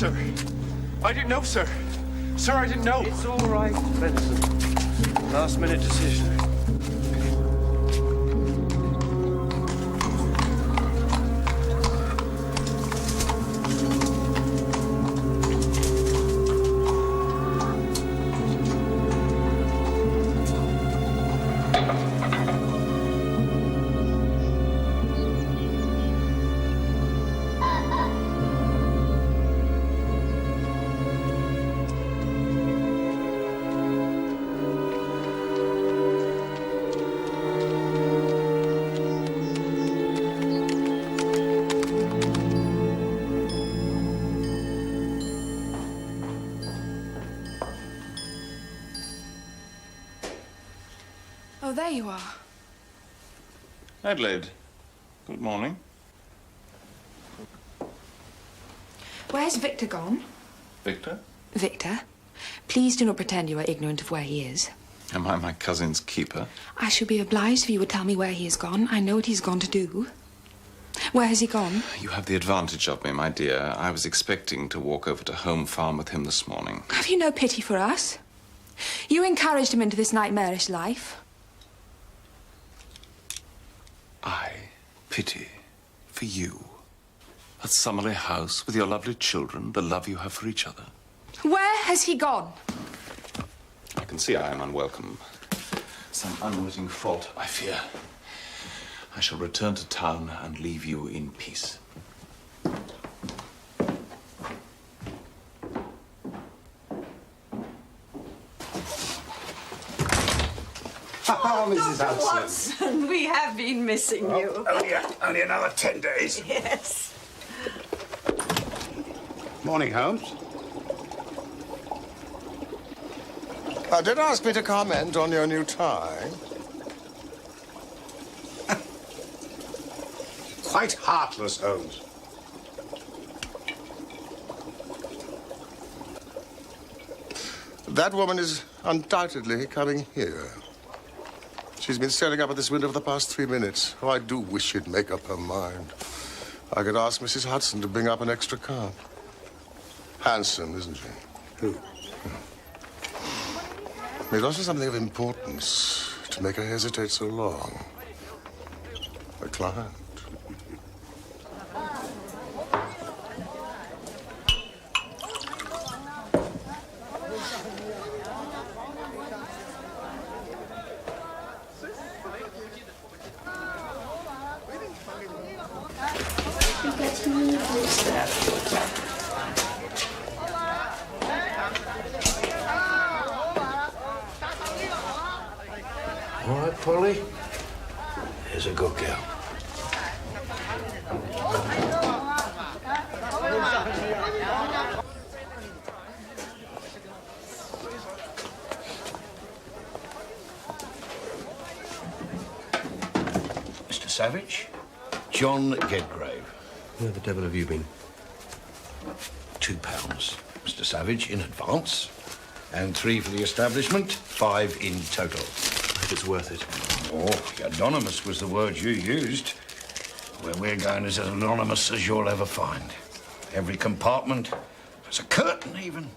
sir. I didn't know, sir. Sir, I didn't know. It's all right, Benson. Last-minute decision. Oh, there you are. Adelaide, good morning. Where's Victor gone? Victor? Victor, please do not pretend you are ignorant of where he is. Am I my cousin's keeper? I should be obliged if you would tell me where he has gone. I know what he's gone to do. Where has he gone? You have the advantage of me, my dear. I was expecting to walk over to Home Farm with him this morning. Have you no pity for us? You encouraged him into this nightmarish life. I pity for you. At Summerley House with your lovely children, the love you have for each other. Where has he gone? I can see I am unwelcome. Some unwitting fault, I fear. I shall return to town and leave you in peace. Oh, Mrs. Hudson. Watson, we have been missing you. Only another 10 days. Yes. Morning, Holmes. Did ask me to comment on your new tie. Quite heartless, Holmes. That woman is undoubtedly coming here. She's been staring up at this window for the past 3 minutes. Oh, I do wish she'd make up her mind. I could ask Mrs. Hudson to bring up an extra card. Handsome, isn't she? Who? It also something of importance to make her hesitate so long. A client. All right, Polly. Here's a good girl. Mr. Savage, John Gedgrave. Where the devil have you been? £2, Mr. Savage, in advance. And 3 for the establishment, 5 in total. I hope it's worth it. Oh, anonymous was the word you used. Where we're going is as anonymous as you'll ever find. Every compartment, there's a curtain even.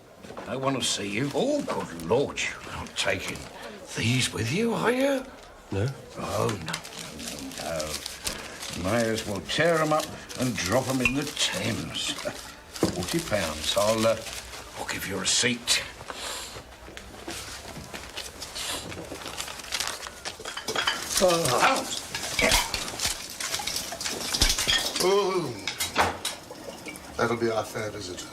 No one will see you. Oh, good Lord, you're not taking these with you, are you? No? Oh, no. May as well tear them up and drop them in the Thames. £40. I'll give you a receipt. Holmes. Oh, that'll be our fair visitor.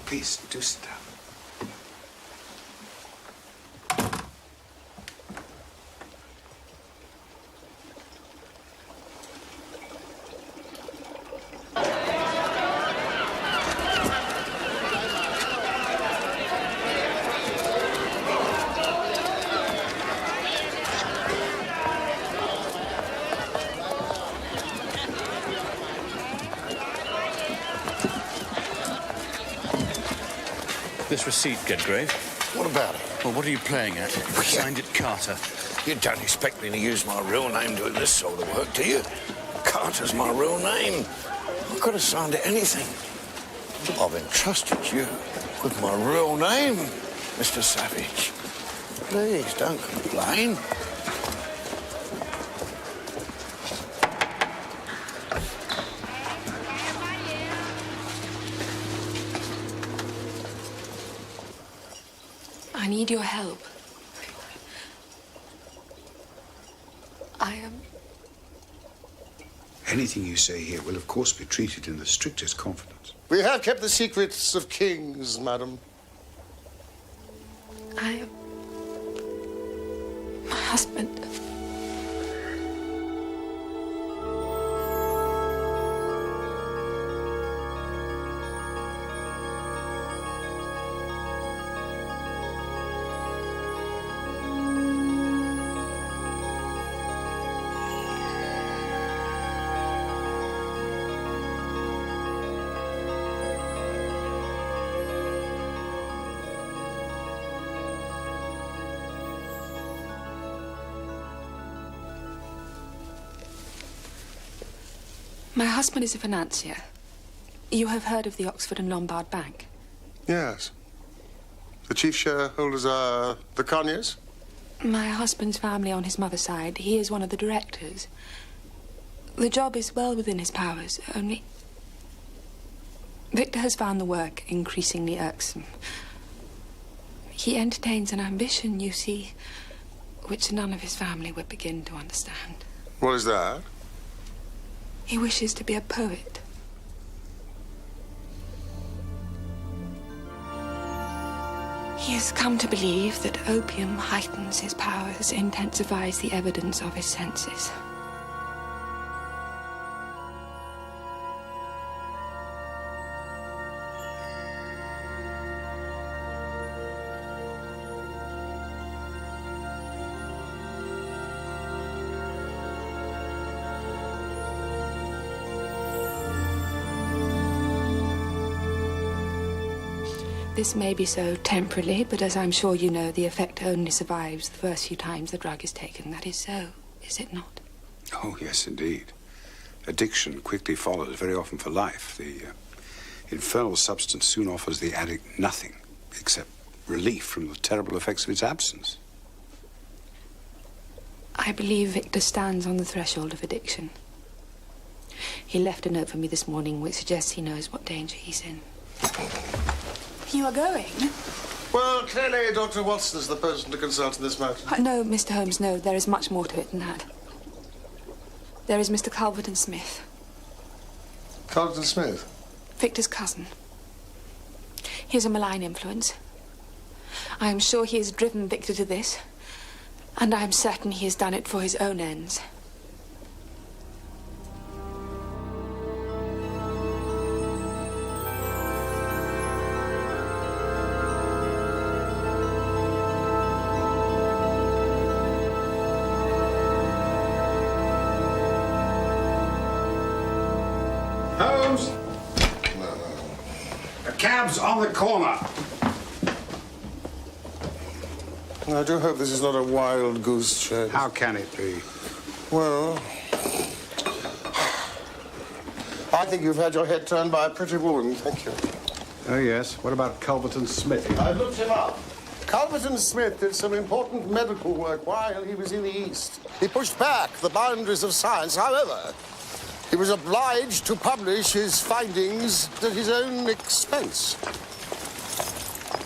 Please, do sit down. This receipt, Gedgrave. What about it? Well, what are you playing at? Signed it, Carter. You don't expect me to use my real name doing this sort of work, do you? Carter's my real name. I could have signed to anything. I've entrusted you with my real name, Mr. Savage. Please, don't complain. I need your help. I am... Anything you say here will, of course, be treated in the strictest confidence. We have kept the secrets of kings, madam. I am... My husband. My husband is a financier. You have heard of the Oxford and Lombard Bank? Yes. The chief shareholders are the Conyers? My husband's family on his mother's side, he is one of the directors. The job is well within his powers, only... Victor has found the work increasingly irksome. He entertains an ambition, you see, which none of his family would begin to understand. What is that? He wishes to be a poet. He has come to believe that opium heightens his powers, intensifies the evidence of his senses. This may be so temporarily, but as I'm sure you know, the effect only survives the first few times the drug is taken. That is so, is it not? Oh, yes, indeed. Addiction quickly follows, very often for life. The infernal substance soon offers the addict nothing except relief from the terrible effects of its absence. I believe Victor stands on the threshold of addiction. He left a note for me this morning which suggests he knows what danger he's in. You are going? Well, clearly Dr. Watson is the person to consult in this matter. No, Mr. Holmes, no. There is much more to it than that. There is Mr. Culverton Smith. Culverton Smith? Victor's cousin. He is a malign influence. I am sure he has driven Victor to this, and I am certain he has done it for his own ends. Holmes! The cab's on the corner. I do hope this is not a wild goose chase. How can it be? Well, I think you've had your head turned by a pretty woman. Thank you. Oh, yes. What about Culverton Smith? I looked him up. Culverton Smith did some important medical work while he was in the East. He pushed back the boundaries of science. However, he was obliged to publish his findings at his own expense.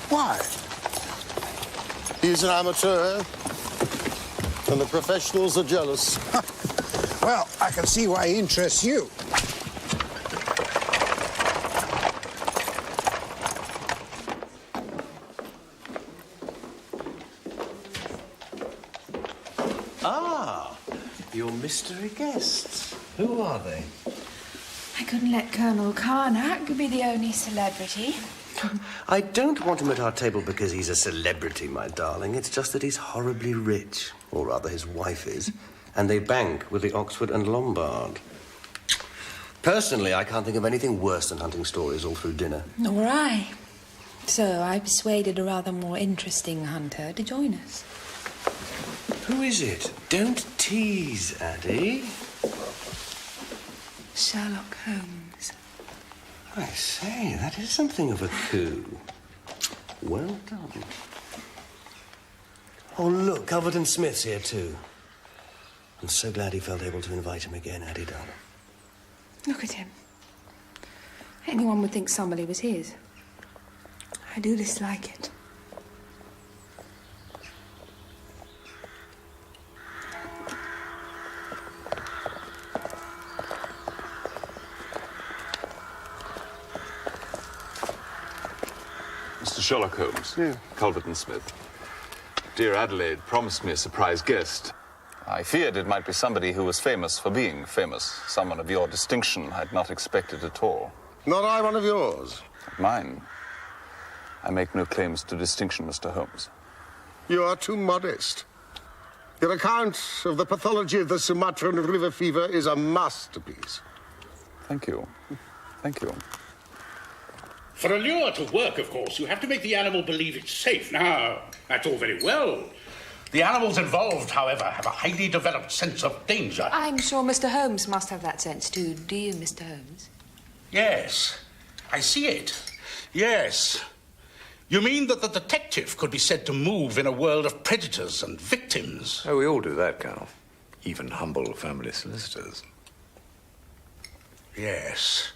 Why? He's an amateur, and the professionals are jealous. Well, I can see why he interests you. Ah, your mystery guests. Who are they? I couldn't let Colonel Carnac be the only celebrity. I don't want him at our table because he's a celebrity, my darling. It's just that he's horribly rich, or rather his wife is, and they bank with the Oxford and Lombard. Personally, I can't think of anything worse than hunting stories all through dinner. Nor I. So I persuaded a rather more interesting hunter to join us. Who is it? Don't tease, Addie. Sherlock Holmes. I say, that is something of a coup. Well done. Oh, look, Culverton Smith's here, too. I'm so glad he felt able to invite him again, Addie, darling. Look at him. Anyone would think somebody was his. I do dislike it. Mr. Sherlock Holmes. Yeah. Culverton Smith. Dear Adelaide promised me a surprise guest. I feared it might be somebody who was famous for being famous. Someone of your distinction I'd not expected at all. Not I one of yours. Mine. I make no claims to distinction, Mr. Holmes. You are too modest. Your account of the pathology of the Sumatran river fever is a masterpiece. Thank you. Thank you. For a lure to work, of course, you have to make the animal believe it's safe. Now, that's all very well. The animals involved, however, have a highly developed sense of danger. I'm sure Mr. Holmes must have that sense too. Do you, Mr. Holmes? Yes, I see it. Yes. You mean that the detective could be said to move in a world of predators and victims? Oh, we all do that, Colonel. Even humble family solicitors. Yes.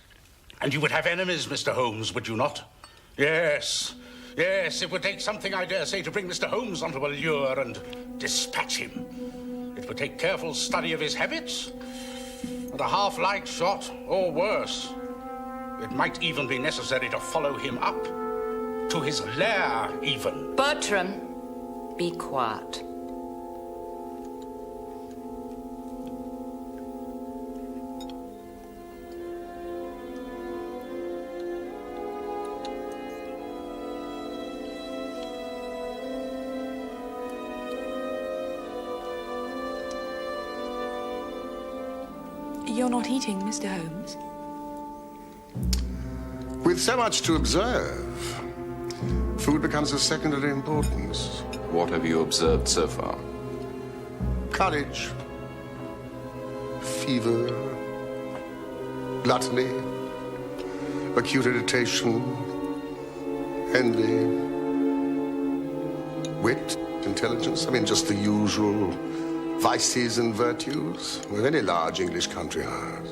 And you would have enemies, Mr. Holmes, would you not? Yes. Yes, it would take something, I dare say, to bring Mr. Holmes onto a lure and dispatch him. It would take careful study of his habits, and a half-light shot, or worse. It might even be necessary to follow him up. To his lair, even. Bertram, be quiet. You're not eating, Mr. Holmes? With so much to observe, food becomes of secondary importance. What have you observed so far? Courage, fever, gluttony, acute irritation, envy, wit, intelligence. I mean, just the usual vices and virtues of any large English country house.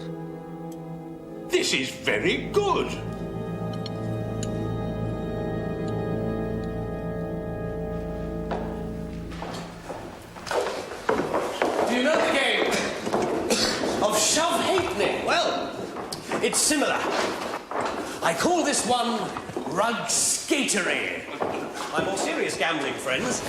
This is very good. Do you know the game of shove halfpenny? Well, it's similar. I call this one rug skatery. My more serious gambling friends,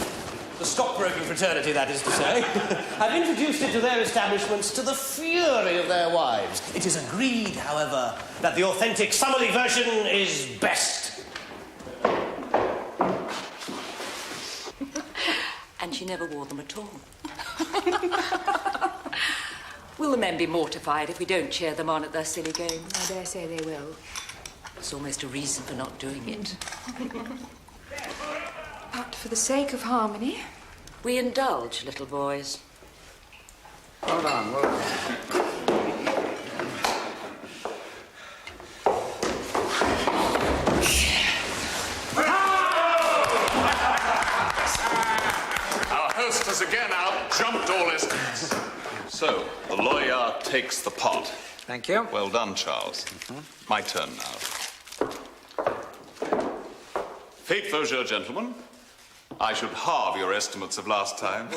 the stockbroking fraternity, that is to say, have introduced it to their establishments to the fury of their wives. It is agreed, however, that the authentic Summerley version is best. And she never wore them at all. Will the men be mortified if we don't cheer them on at their silly games? I dare say they will. It's almost a reason for not doing it. But for the sake of harmony... We indulge, little boys. Well done, well done. Our host has again out-jumped all estimates. So, the lawyer takes the pot. Thank you. Well done, Charles. My turn now. Fate Faucheur, gentlemen. I should halve your estimates of last time.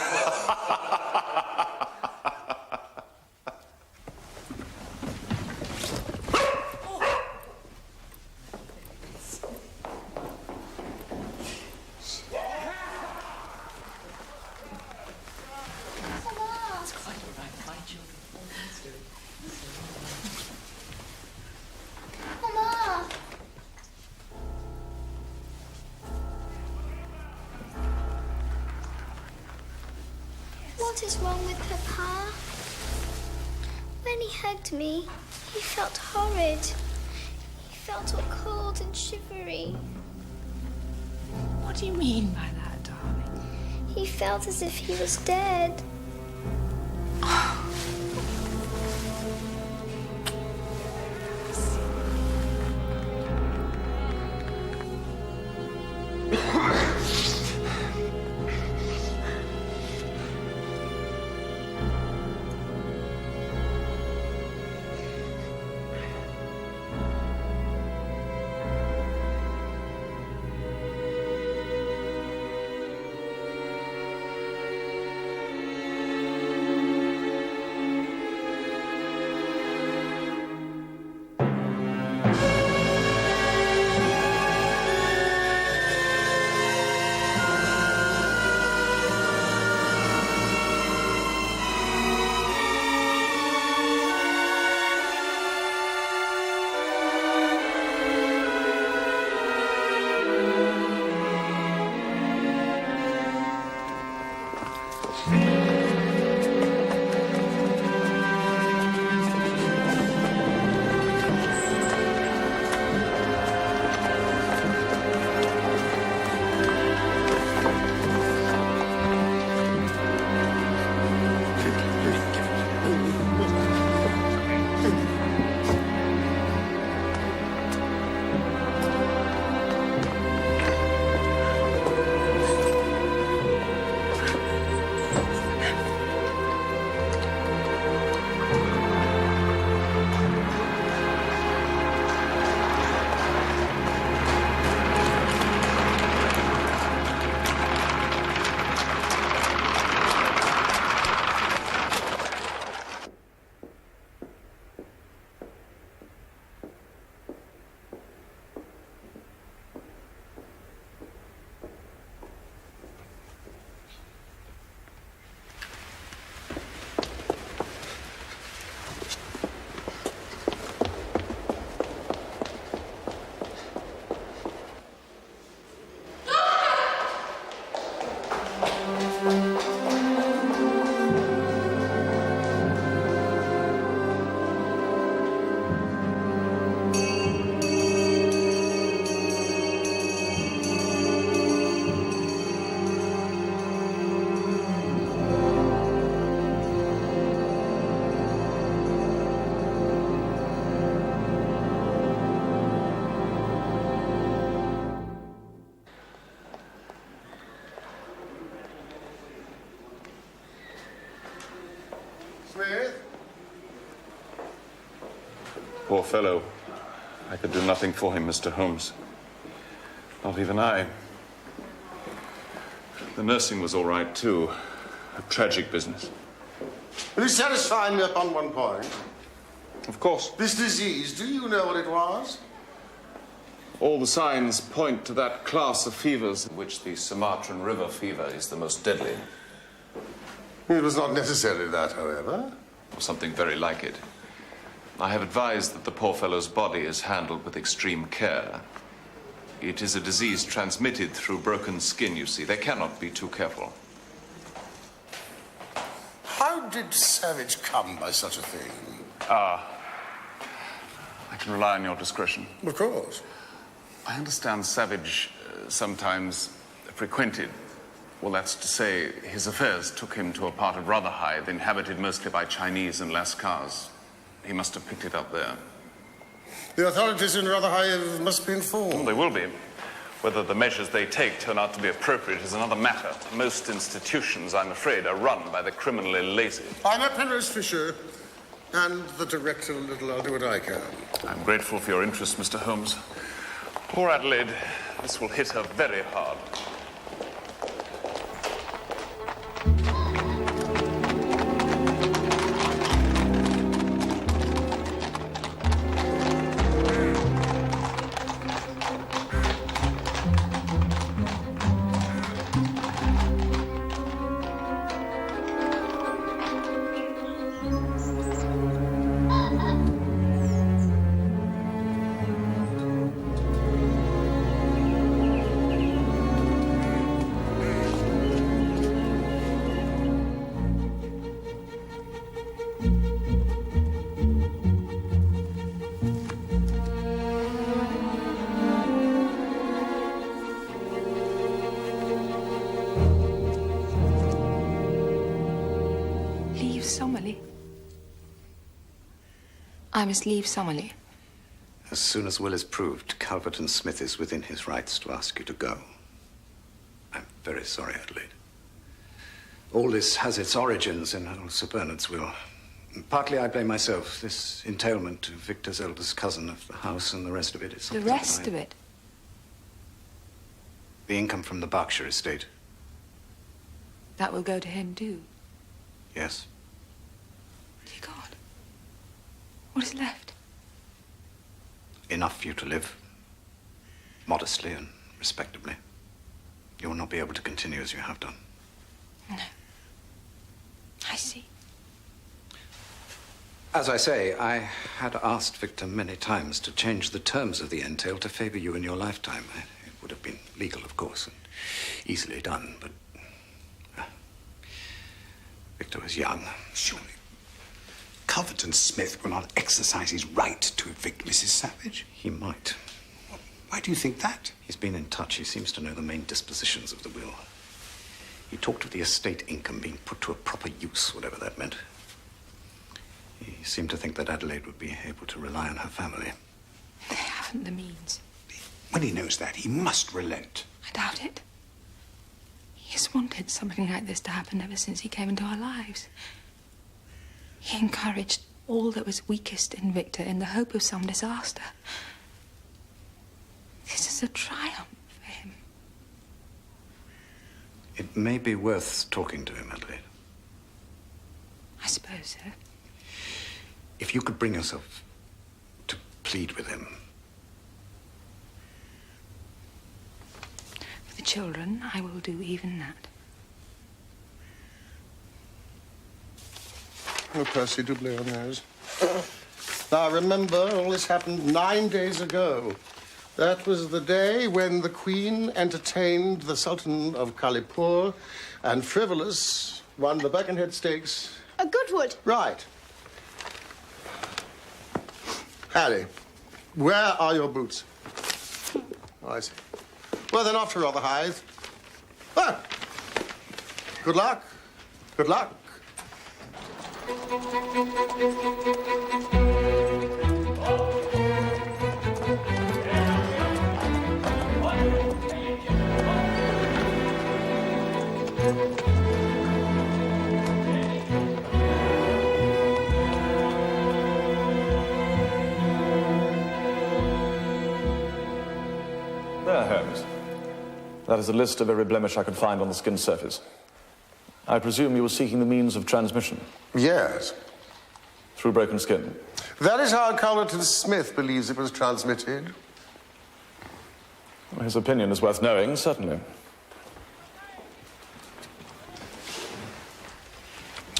Mama! What is wrong with Papa? When he hugged me, he felt horrid. He felt all cold and shivery. What do you mean by that, darling? He felt as if he was dead. Smith? Poor fellow. I could do nothing for him, Mr. Holmes. Not even I. The nursing was all right, too. A tragic business. Will you satisfy me upon one point? Of course. This disease, do you know what it was? All the signs point to that class of fevers in which the Sumatran River fever is the most deadly. It was not necessarily that, however. Or something very like it. I have advised that the poor fellow's body is handled with extreme care. It is a disease transmitted through broken skin, you see. They cannot be too careful. How did Savage come by such a thing? I can rely on your discretion. Of course. I understand Savage sometimes frequented, well, that's to say, his affairs took him to a part of Rotherhithe inhabited mostly by Chinese and Lascars. He must have picked it up there. The authorities in Rotherhithe must be informed. Well, they will be. Whether the measures they take turn out to be appropriate is another matter. Most institutions, I'm afraid, are run by the criminally lazy. I'm a Penrose Fisher, and the director of Little. I'll do what I can. I'm grateful for your interest, Mr. Holmes. Poor Adelaide. This will hit her very hard. Sommerley. I must leave Sommerley. As soon as will is proved, Calvert and Smith is within his rights to ask you to go. I'm very sorry, Adelaide. All this has its origins in old Sir Bernard's will. Partly I blame myself. This entailment to Victor's eldest cousin of the house and the rest of it is The something rest of it? The income from the Berkshire estate. That will go to him, too. Yes. Dear God. What is left? Enough for you to live. Modestly and respectably. You will not be able to continue as you have done. No. I see. As I say, I had asked Victor many times to change the terms of the entail to favor you in your lifetime. It would have been legal, of course, and easily done, but Victor was young. Surely Calvert and Smith will not exercise his right to evict Mrs. Savage. He might. Why do you think that? He's been in touch. He seems to know the main dispositions of the will. He talked of the estate income being put to a proper use, whatever that meant. He seemed to think that Adelaide would be able to rely on her family. They haven't the means. When he knows that, he must relent. I doubt it. He has wanted something like this to happen ever since he came into our lives. He encouraged all that was weakest in Victor in the hope of some disaster. This is a triumph for him. It may be worth talking to him, Adelaide. I suppose so. If you could bring yourself to plead with him. For the children, I will do even that. Oh, Percy, do blow your nose. Now, remember, all this happened 9 days ago. That was the day when the Queen entertained the Sultan of Kalipur, and Frivolous won the Birkenhead Stakes. A Goodwood. Right. Harry, where are your boots? Oh, I see. Well, they're not for Rotherhithe. Ah! Good luck. Good luck. There, Holmes. That is a list of every blemish I could find on the skin surface. I presume you were seeking the means of transmission? Yes. Through broken skin? That is how Calvert and Smith believes it was transmitted. His opinion is worth knowing, certainly.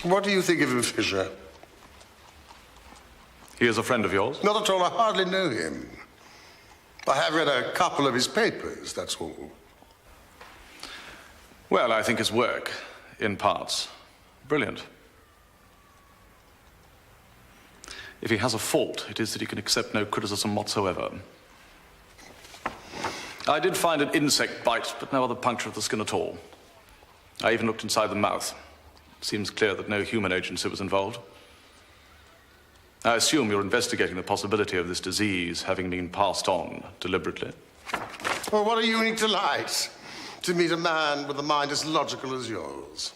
What do you think of him, Fisher? He is a friend of yours? Not at all. I hardly know him. I have read a couple of his papers, that's all. Well, I think his work, in parts, brilliant. If he has a fault, it is that he can accept no criticism whatsoever. I did find an insect bite, but no other puncture of the skin at all. I even looked inside the mouth. It seems clear that no human agency was involved. I assume you're investigating the possibility of this disease having been passed on deliberately. Well, what a unique delight to meet a man with a mind as logical as yours.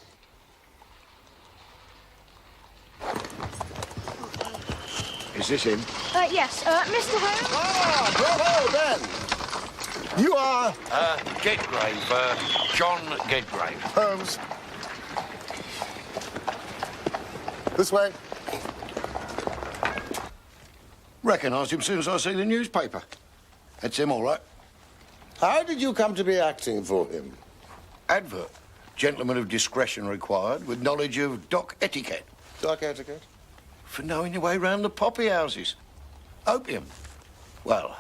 Is this him? Yes, Mr. Holmes. Ah, bravo, Ben. You are... Gedgrave, John Gedgrave. Holmes. This way. Recognised him as soon as I see the newspaper. That's him, all right. How did you come to be acting for him? Advert. Gentleman of discretion required, with knowledge of dock etiquette. Dock etiquette? For knowing your way round the poppy houses. Opium. Well,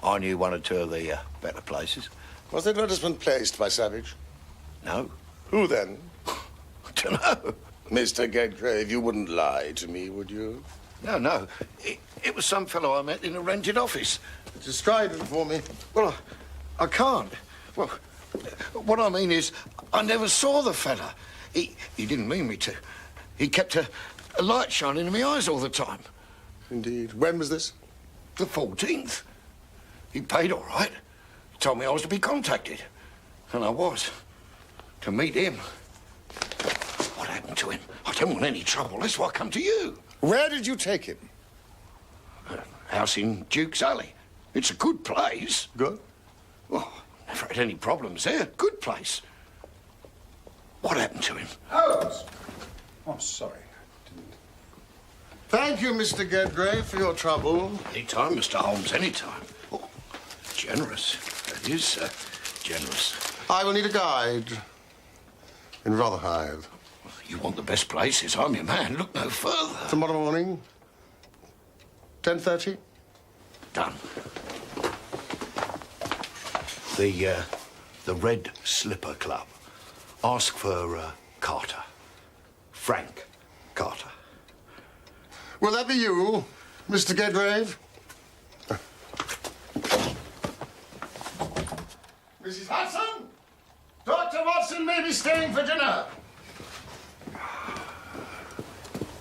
I knew one or two of the better places. Was the advertisement placed by Savage? No. Who then? I don't know. Mr. Gedgrave, you wouldn't lie to me, would you? No. It was some fellow I met in a rented office. Describe him for me. Well, I can't. Well, what I mean is, I never saw the fella. He didn't mean me to. He kept a light shining in my eyes all the time. Indeed. When was this? The 14th. He paid all right. Told me I was to be contacted. And I was. To meet him. What happened to him? I don't want any trouble. That's why I come to you. Where did you take him? A house in Duke's Alley. It's a good place. Good? Well, never had any problems there. Good place. What happened to him? Holmes! Oh, sorry. Thank you, Mr. Gedgrave, for your trouble. Any time, Mr. Holmes, any time. Oh, generous. That is generous. I will need a guide in Rotherhithe. You want the best places. I'm your man. Look no further. Tomorrow morning, 10:30. Done. The Red Slipper Club. Ask for Carter. Frank Carter. Will that be you, Mr. Gedgrave? Mrs. Hudson? Dr. Watson may be staying for dinner.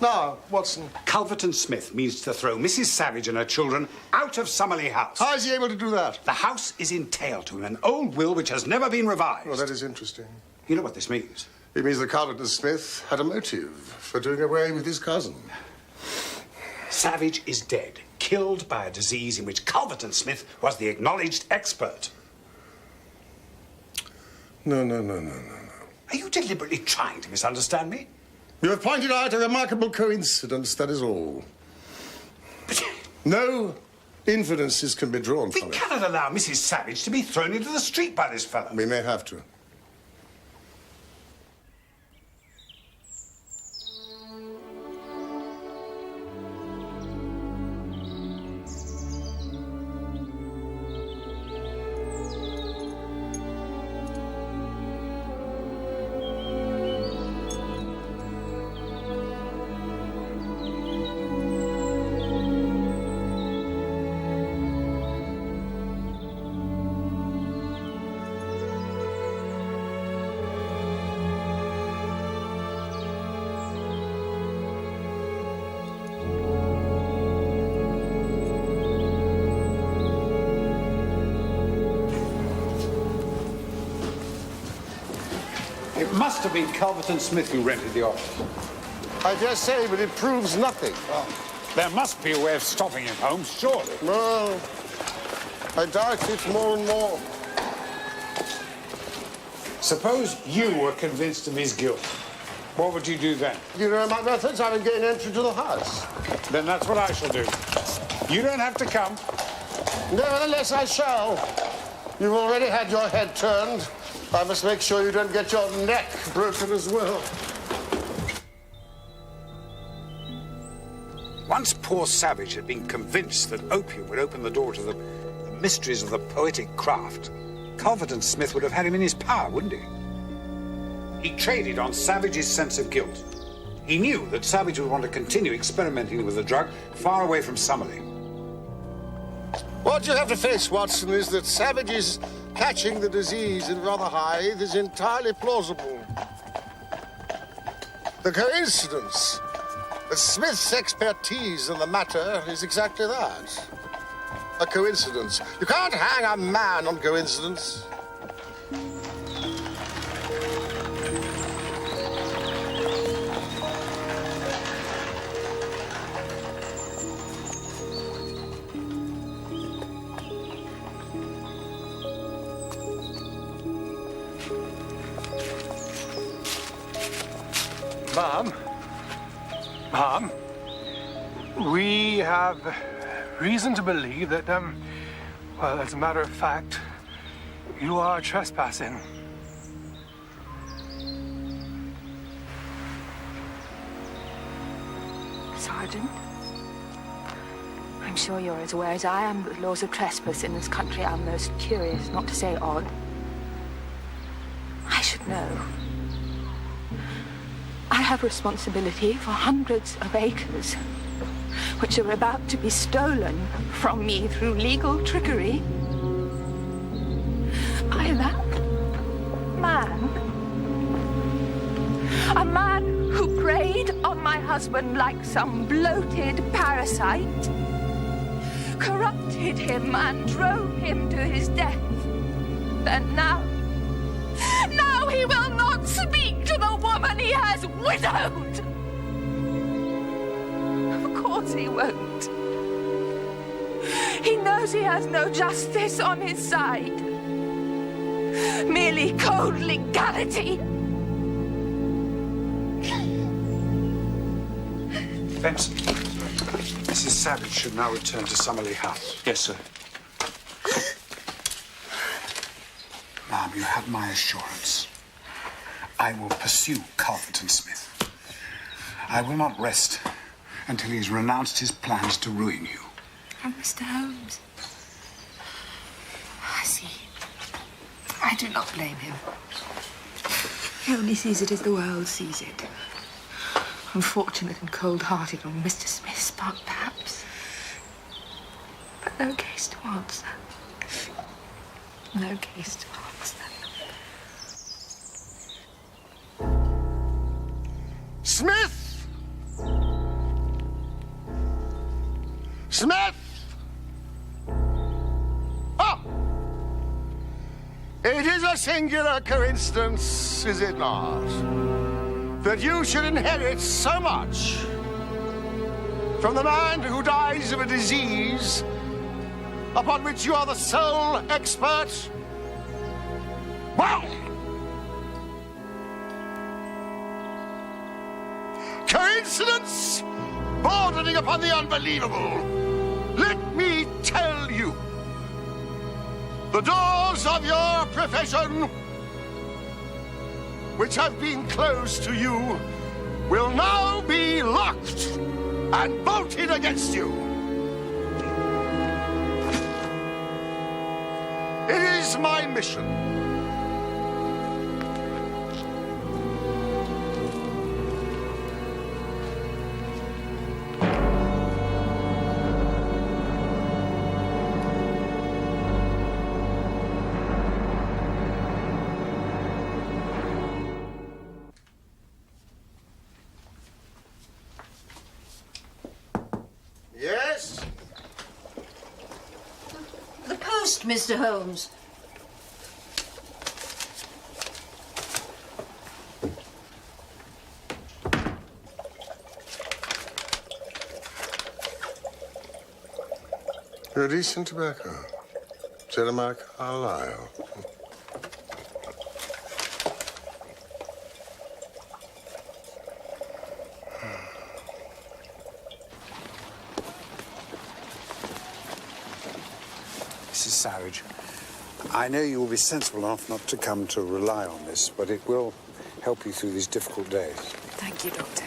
Now, Watson. Culverton Smith means to throw Mrs. Savage and her children out of Summerley House. How is he able to do that? The house is entailed to him, an old will which has never been revised. Well, that is interesting. You know what this means? It means that Culverton Smith had a motive for doing away with his cousin. Savage is dead, killed by a disease in which Culverton Smith was the acknowledged expert. No. Are you deliberately trying to misunderstand me? You have pointed out a remarkable coincidence, that is all. But no inferences can be drawn we from it. cannot allow Mrs. Savage to be thrown into the street by this fellow. We may have to. It must have been Culverton Smith who rented the office. I dare say, but it proves nothing. Well, there must be a way of stopping him, Holmes, surely. No, I doubt it more and more. Suppose you were convinced of his guilt. What would you do then? You know my methods. I would gain entry to the house. Then that's what I shall do. You don't have to come. Nevertheless, I shall. You've already had your head turned. I must make sure you don't get your neck broken as well. Once poor Savage had been convinced that opium would open the door to the mysteries of the poetic craft, Culverton Smith would have had him in his power, wouldn't he? He traded on Savage's sense of guilt. He knew that Savage would want to continue experimenting with the drug far away from Summerley. What you have to face, Watson, is that Savage's catching the disease in Rotherhithe is entirely plausible. The coincidence that Smith's expertise in the matter is exactly that. A coincidence. You can't hang a man on coincidence. Ma'am, we have reason to believe that, well, as a matter of fact, you are trespassing. Sergeant, I'm sure you're as aware as I am that the laws of trespass in this country are most curious, not to say odd. I should know. I have responsibility for hundreds of acres, which are about to be stolen from me through legal trickery by that man. A man who preyed on my husband like some bloated parasite, corrupted him and drove him to his death. And now he will not speak to the woman he has widowed. Of course he won't. He knows he has no justice on his side. Merely cold legality. Benson, Mrs. Savage should now return to Summerley House. Yes, sir. Ma'am, you have my assurance. I will pursue Calverton Smith. I will not rest until he has renounced his plans to ruin you. Oh, Mr. Holmes. I see. I do not blame him. He only sees it as the world sees it. Unfortunate and cold-hearted on Mr. Smith's part, perhaps. But no case to answer. No case to answer. Smith! Smith! Oh! It is a singular coincidence, is it not, that you should inherit so much from the man who dies of a disease upon which you are the sole expert? Well, coincidence bordering upon the unbelievable. Let me tell you, the doors of your profession, which have been closed to you, will now be locked and bolted against you. It is my mission Mr. Holmes. You're a decent tobacco. Jeremiah Carlyle. Mrs. Savage, I know you will be sensible enough not to come to rely on this, but it will help you through these difficult days. Thank you, Doctor.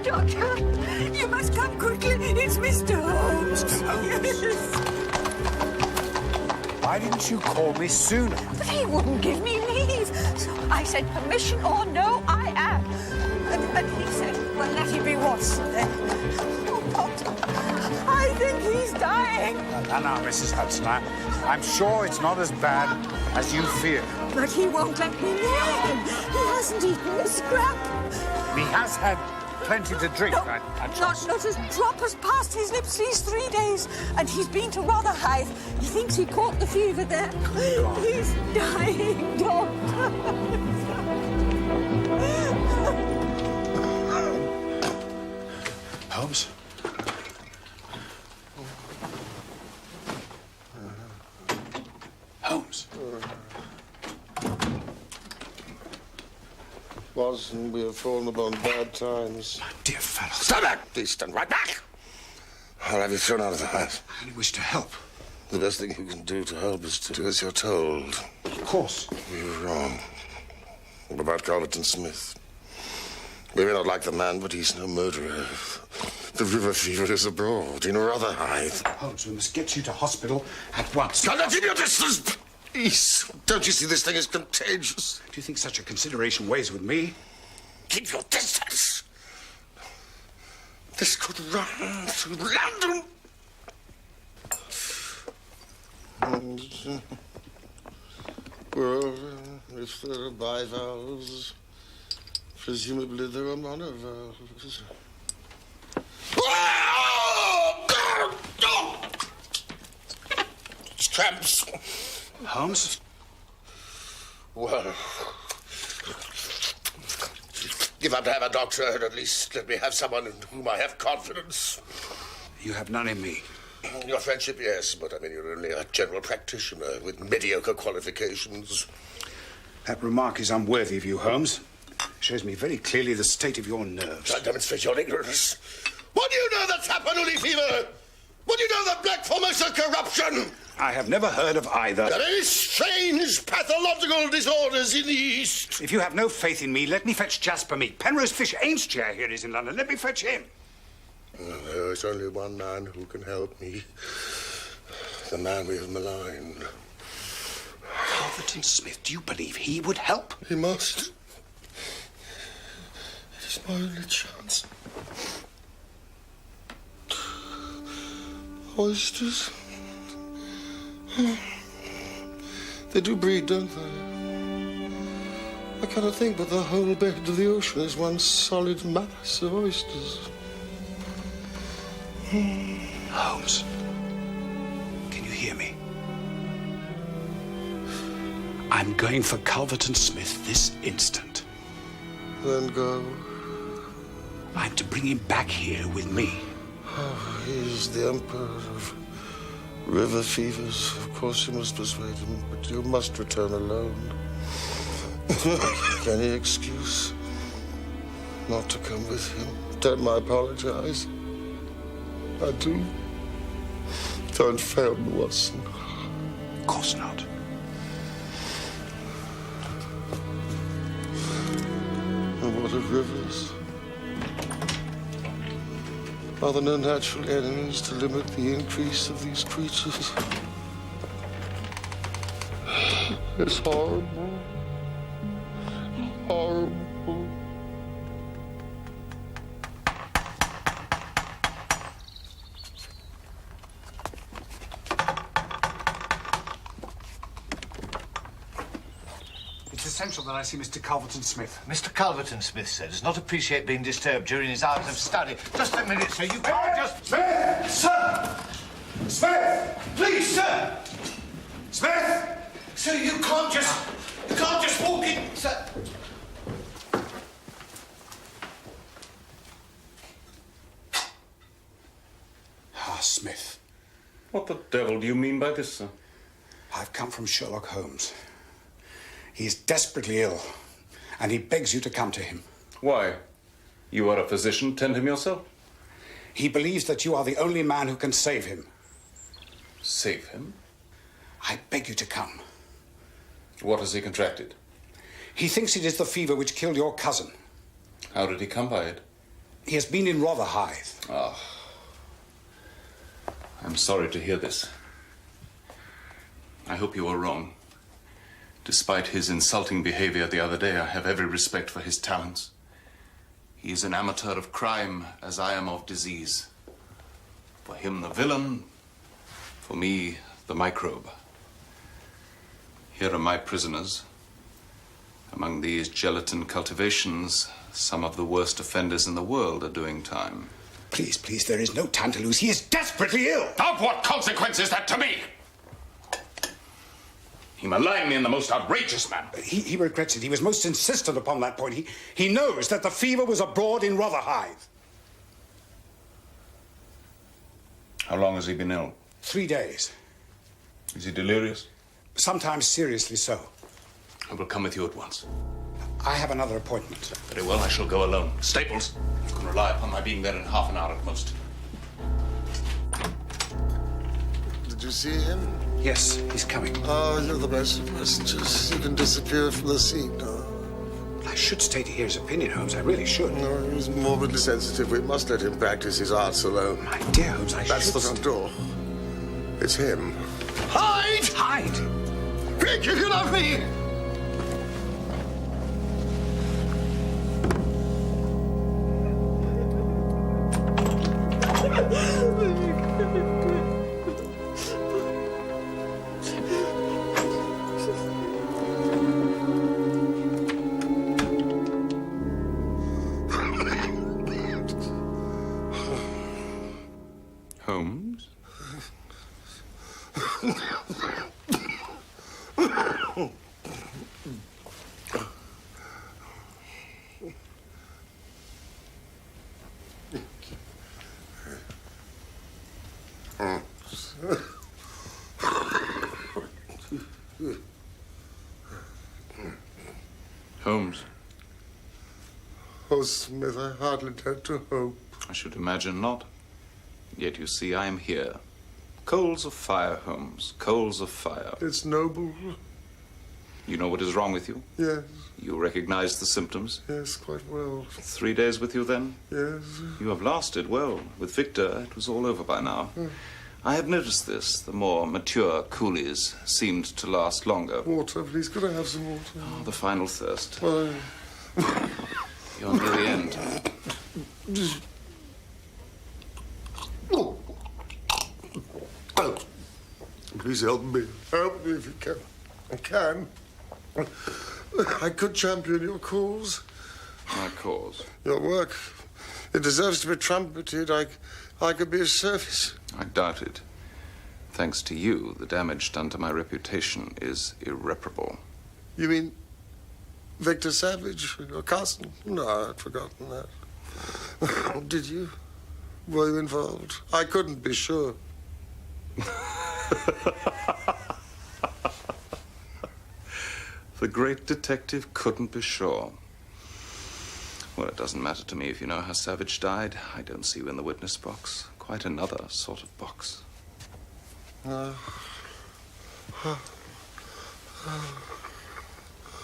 Doctor, you must come quickly. It's Mr. Holmes. Mr. Holmes? Yes. Why didn't you call me sooner? But he wouldn't give me leave. So I said, permission or no, I am. And he said, well, let it be Watson then. Oh, Doctor, I think he's dying. Now, Mrs. Hudson, I'm sure it's not as bad as you fear. But he won't let me near him. He hasn't eaten a scrap. He has had plenty to drink, No, I trust. not a drop has passed his lips these 3 days. And he's been to Rotherhithe. He thinks he caught the fever there. He's dying, Doctor. Holmes? Holmes? Watson, we have fallen upon bad times. My dear fellow. Stand back! Please stand right back! I'll have you thrown out of the house. I only wish to help. The best thing you can do to help is to do as you're told. Of course. You're wrong. What about Calverton Smith? We may not like the man, but he's no murderer. The river fever is abroad in Rotherhithe. Holmes, we must get you to hospital at once. Now, keep your distance! Please. Don't you see this thing is contagious? Do you think such a consideration weighs with me? Keep your distance. This could run through London. Well, if there are bivalves, presumably there are monovalves. Tramps. Holmes? Well, if I'm to have a doctor, at least let me have someone in whom I have confidence. You have none in me. Your friendship, yes, but I mean, you're only a general practitioner with mediocre qualifications. That remark is unworthy of you, Holmes. Shows me very clearly the state of your nerves. I demonstrate your ignorance. What do you know that's Tapanuli fever? What do you know that Black Formosa corruption? I have never heard of either. There are very strange pathological disorders in the East. If you have no faith in me, let me fetch Jasper Meek. Penrose Fish Ames' chair here is in London. Let me fetch him. There's only one man who can help me. The man we have maligned. Calverton Smith, do you believe he would help? He must. It is my only chance. Oysters. They do breed, don't they? I cannot think but the whole bed of the ocean is one solid mass of oysters. Holmes, can you hear me? I'm going for Calverton Smith this instant. Then go. I'm to bring him back here with me. Oh, he's the emperor of river fevers. Of course you must persuade him, but you must return alone. Any excuse not to come with him? Tell him I apologize. I do. Don't fail me, Watson. Of course not. And what of rivers? Are there no natural enemies to limit the increase of these creatures? It's horrible. Horrible. It's essential that I see Mr. Calverton Smith. Mr. Calverton Smith, sir, does not appreciate being disturbed during his hours of study. Just a minute, sir. You can't just... Smith! Sir! Smith! Please, sir! Smith! Sir, you can't just walk in, sir. Ah, Smith. What the devil do you mean by this, sir? I've come from Sherlock Holmes. He is desperately ill, and he begs you to come to him. Why? You are a physician. Tend him yourself. He believes that you are the only man who can save him. Save him? I beg you to come. What has he contracted? He thinks it is the fever which killed your cousin. How did he come by it? He has been in Rotherhithe. Ah. I'm sorry to hear this. I hope you are wrong. Despite his insulting behavior the other day, I have every respect for his talents. He is an amateur of crime, as I am of disease. For him, the villain. For me, the microbe. Here are my prisoners. Among these gelatin cultivations, some of the worst offenders in the world are doing time. Please, please, there is no time to lose. He is desperately ill. Of what consequence is that to me? He maligned me in the most outrageous manner. He regrets it. He was most insistent upon that point. He knows that the fever was abroad in Rotherhithe. How long has he been ill? 3 days. Is he delirious? Sometimes seriously so. I will come with you at once. I have another appointment. Very well, I shall go alone. Staples, you can rely upon my being there in half an hour at most. Did you see him? Yes, he's coming. Oh, you're the best of messengers. You can disappear from the scene now. I should stay to hear his opinion, Holmes. I really should. No, he's morbidly sensitive. We must let him practice his arts alone. My dear Holmes, That's the front door. It's him. Hide! Hide! Quick, if you love me! Holmes? Holmes. Oh, Smith, I hardly dared to hope. I should imagine not. Yet you see, I am here. Coals of fire, Holmes. Coals of fire. It's noble. You know what is wrong with you? Yes. You recognize the symptoms? Yes, quite well. 3 days with you, then? Yes. You have lasted well. With Victor, it was all over by now. I have noticed this. The more mature coolies seemed to last longer. Water, please. Could I have some water? Oh, the final thirst. Why? You're near the end. Oh, please help me. Help me if you can. I can. I could champion your cause. My cause? Your work. It deserves to be trumpeted. I could be of service. I doubt it. Thanks to you, the damage done to my reputation is irreparable. You mean Victor Savage, your cousin? No, I'd forgotten that. Did you? Were you involved? I couldn't be sure. The great detective couldn't be sure. Well, it doesn't matter to me if you know how Savage died. I don't see you in the witness box. Quite another sort of box.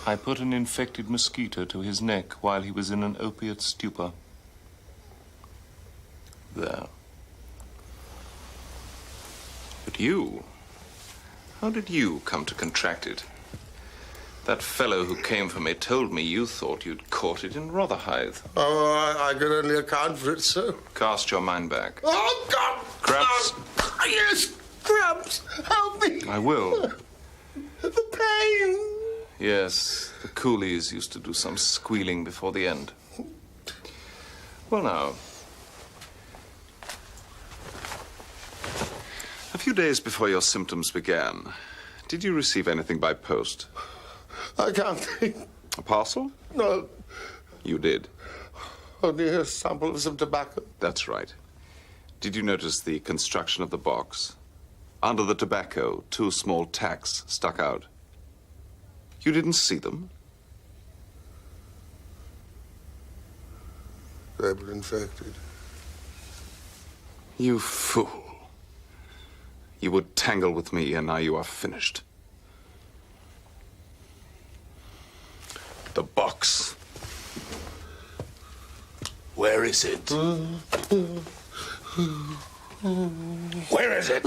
I put an infected mosquito to his neck while he was in an opiate stupor. There. But you, how did you come to contract it? That fellow who came for me told me you thought you'd caught it in Rotherhithe. Oh, I could only account for it so. Cast your mind back. Oh, God! Cramps? Yes, cramps! Help me! I will. The pain! Yes, the coolies used to do some squealing before the end. Well, now. A few days before your symptoms began, did you receive anything by post? I can't think. A parcel? No. You did? Only a sample of some tobacco. That's right. Did you notice the construction of the box? Under the tobacco, 2 small tacks stuck out. You didn't see them? They were infected. You fool. You would tangle with me, and now you are finished. The box. Where is it? Where is it?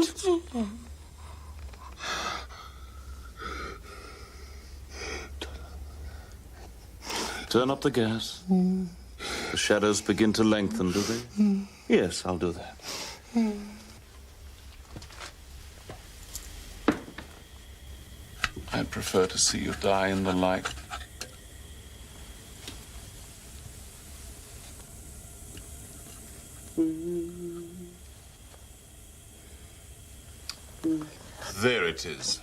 Turn up the gas. The shadows begin to lengthen, do they? Yes, I'll do that. I'd prefer to see you die in the light. There it is.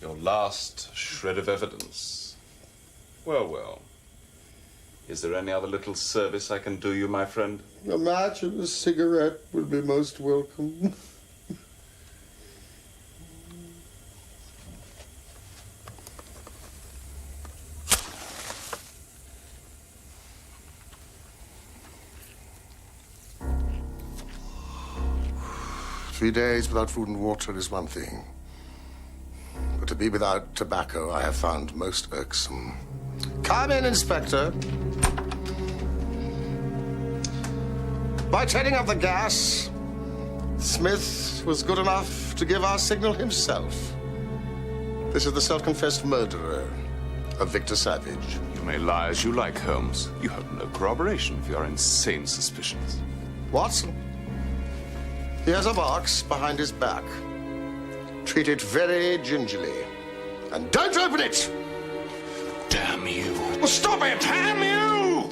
Your last shred of evidence. Well, well. Is there any other little service I can do you, my friend? A match and a cigarette would be most welcome. Three days without food and water is one thing. But to be without tobacco, I have found most irksome. Come in, Inspector. By turning off the gas, Smith was good enough to give our signal himself. This is the self-confessed murderer of Victor Savage. You may lie as you like, Holmes. You have no corroboration for your insane suspicions. Watson, he has a box behind his back. Treat it very gingerly. And don't open it! Damn you. Well, stop it! Damn you!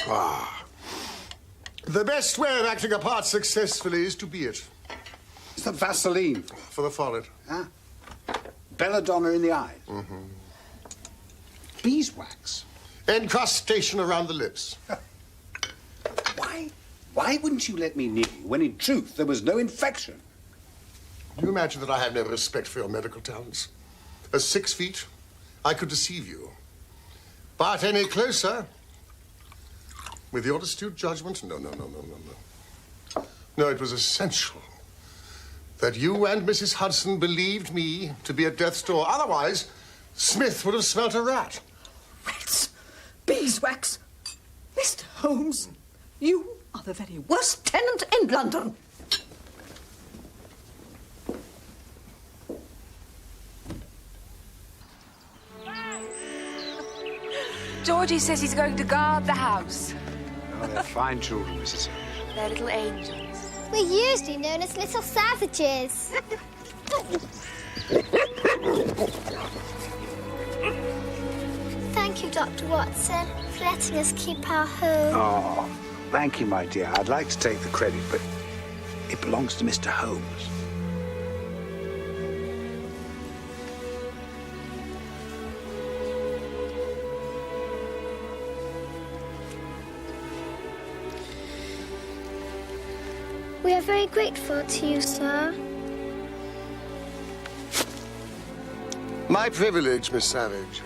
Ah. The best way of acting a part successfully is to be it. It's the Vaseline. For the forehead. Ah. Belladonna in the eyes. Mm-hmm. Beeswax. Encrustation around the lips. Why wouldn't you let me near you when in truth there was no infection? Do you imagine that I have no respect for your medical talents? At 6 feet, I could deceive you. But any closer, with your astute judgment, no. No, it was essential that you and Mrs. Hudson believed me to be at death's door. Otherwise, Smith would have smelt a rat. Rats! Beeswax! Mr. Holmes, you are the very worst tenant in London. Georgie says he's going to guard the house. Oh, they're fine children, Mrs. Holmes. They're little angels. We're usually known as little savages. Thank you, Dr. Watson, for letting us keep our home. Oh, thank you, my dear. I'd like to take the credit, but it belongs to Mr. Holmes. We are very grateful to you, sir. My privilege, Miss Savage.